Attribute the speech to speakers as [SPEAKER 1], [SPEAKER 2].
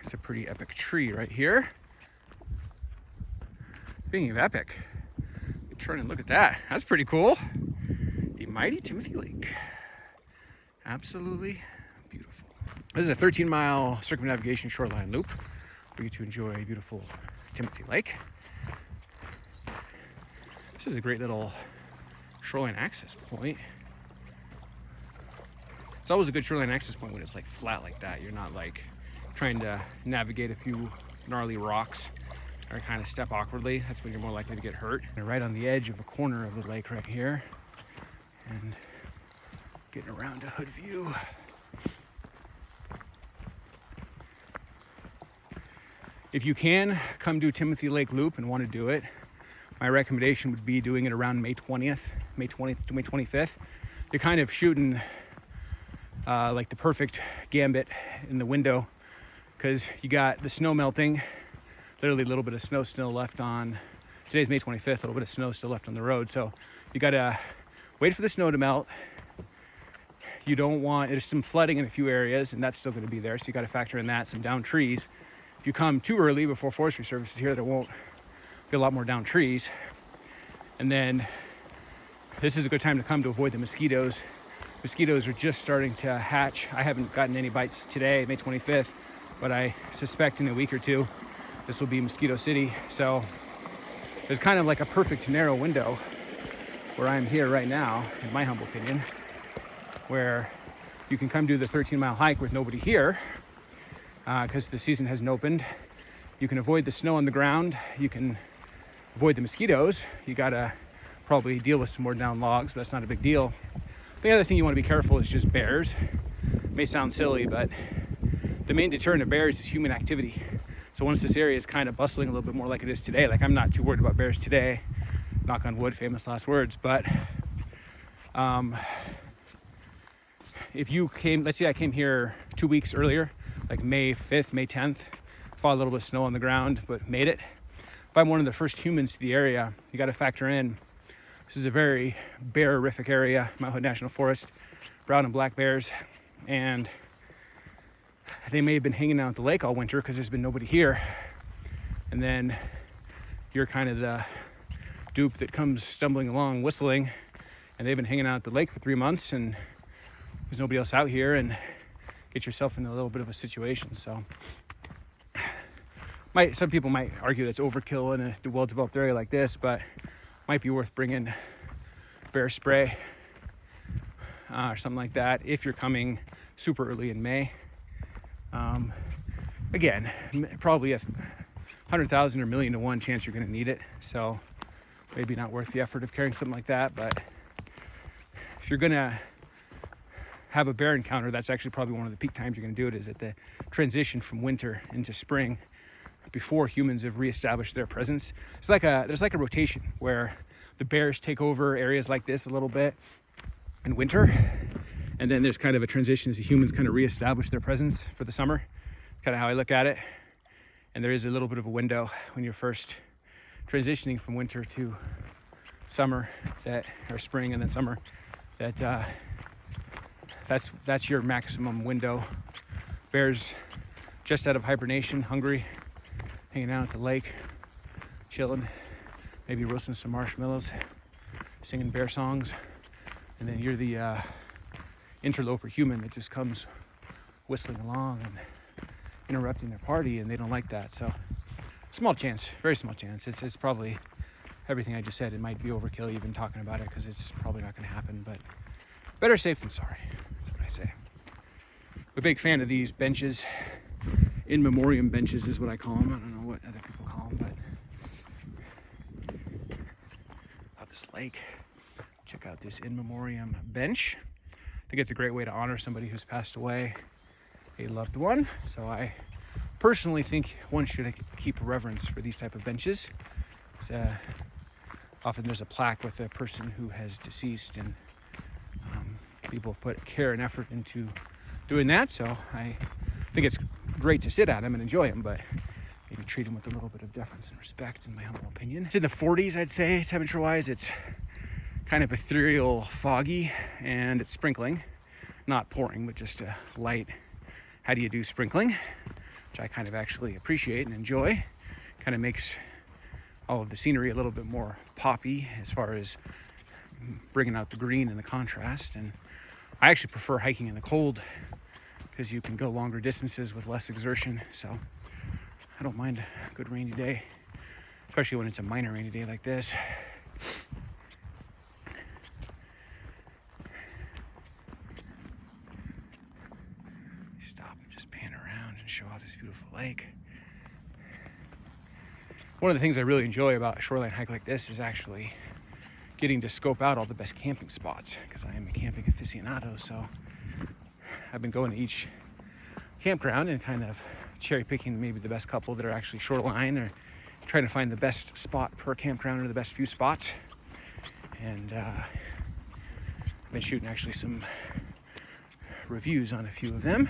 [SPEAKER 1] It's a pretty epic tree right here. Speaking of epic, turn and look at that. That's pretty cool. The mighty Timothy Lake. Absolutely beautiful. This is a 13-mile circumnavigation shoreline loop. We get to enjoy beautiful Timothy Lake. This is a great little shoreline access point. It's always a good shoreline access point when it's like flat like that. You're not like trying to navigate a few gnarly rocks or kind of step awkwardly. That's when you're more likely to get hurt. And right on the edge of a corner of the lake right here, and getting around a hood view. If you can come do Timothy Lake Loop and want to do it, my recommendation would be doing it around May 20th to May 25th. You're kind of shooting like the perfect gambit in the window, because you got the snow melting, literally a little bit of snow still left on, today's May 25th, a little bit of snow still left on the road. So you gotta wait for the snow to melt. You don't want, there's some flooding in a few areas and that's still gonna be there. So you gotta factor in that, some down trees. If you come too early before forestry services here, there won't be a lot more down trees. And then this is a good time to come to avoid the mosquitoes. Mosquitoes are just starting to hatch. I haven't gotten any bites today, May 25th, but I suspect in a week or two, this will be Mosquito City. So there's kind of like a perfect narrow window where I'm here right now, in my humble opinion, where you can come do the 13-mile hike with nobody here because the season hasn't opened. You can avoid the snow on the ground. You can avoid the mosquitoes. You gotta probably deal with some more down logs, but that's not a big deal. The other thing you want to be careful is just bears. It may sound silly, but the main deterrent of bears is human activity. So once this area is kind of bustling a little bit more like it is today, like I'm not too worried about bears today, knock on wood, famous last words, but if you came, let's say I came here 2 weeks earlier, like May 5th, May 10th, fought a little bit of snow on the ground, but made it. If I'm one of the first humans to the area, you got to factor in, this is a very bear-rific area, Mile Hood National Forest, brown and black bears, and they may have been hanging out at the lake all winter because there's been nobody here. And then you're kind of the dupe that comes stumbling along, whistling, and they've been hanging out at the lake for 3 months and there's nobody else out here, and get yourself in a little bit of a situation. So some people might argue that's overkill in a well-developed area like this, but might be worth bringing bear spray or something like that if you're coming super early in May. Again, probably a 100,000 or million to 1 chance you're going to need it, so maybe not worth the effort of carrying something like that. But if you're going to have a bear encounter, that's actually probably one of the peak times you're going to do it, is at the transition from winter into spring, before humans have reestablished their presence. It's like there's like a rotation where the bears take over areas like this a little bit in winter, and then there's kind of a transition as the humans kind of reestablish their presence for the summer. It's kind of how I look at it. And there is a little bit of a window when you're first transitioning from winter to summer, or spring and then summer, that's your maximum window. Bears just out of hibernation, hungry, hanging out at the lake, chilling, maybe roasting some marshmallows, singing bear songs, and then you're the interloper human that just comes whistling along and interrupting their party, and they don't like that. So small chance, very small chance. It's probably everything I just said. It might be overkill even talking about it because it's probably not going to happen, but better safe than sorry. That's what I say. I'm a big fan of these benches. In memoriam benches is what I call them. I don't know what other people call them, but love this lake. Check out this in memoriam bench. I think it's a great way to honor somebody who's passed away, a loved one. So I personally think one should keep reverence for these type of benches. Often there's a plaque with a person who has deceased, and people have put care and effort into doing that. So I think it's great to sit at them and enjoy them, but maybe treat them with a little bit of deference and respect, in my humble opinion. It's in the 40s, I'd say, temperature-wise. It's kind of ethereal, foggy, and it's sprinkling. Not pouring, but just a light, how do you do sprinkling? which I kind of actually appreciate and enjoy. Kind of makes all of the scenery a little bit more poppy as far as bringing out the green and the contrast. And I actually prefer hiking in the cold because you can go longer distances with less exertion. So I don't mind a good rainy day, especially when it's a minor rainy day like this. Stop and just pan around and show off this beautiful lake. One of the things I really enjoy about a shoreline hike like this is actually getting to scope out all the best camping spots, because I am a camping aficionado. So I've been going to each campground and kind of cherry picking maybe the best couple that are actually shoreline, or trying to find the best spot per campground or the best few spots. And I've been shooting actually some reviews on a few of them.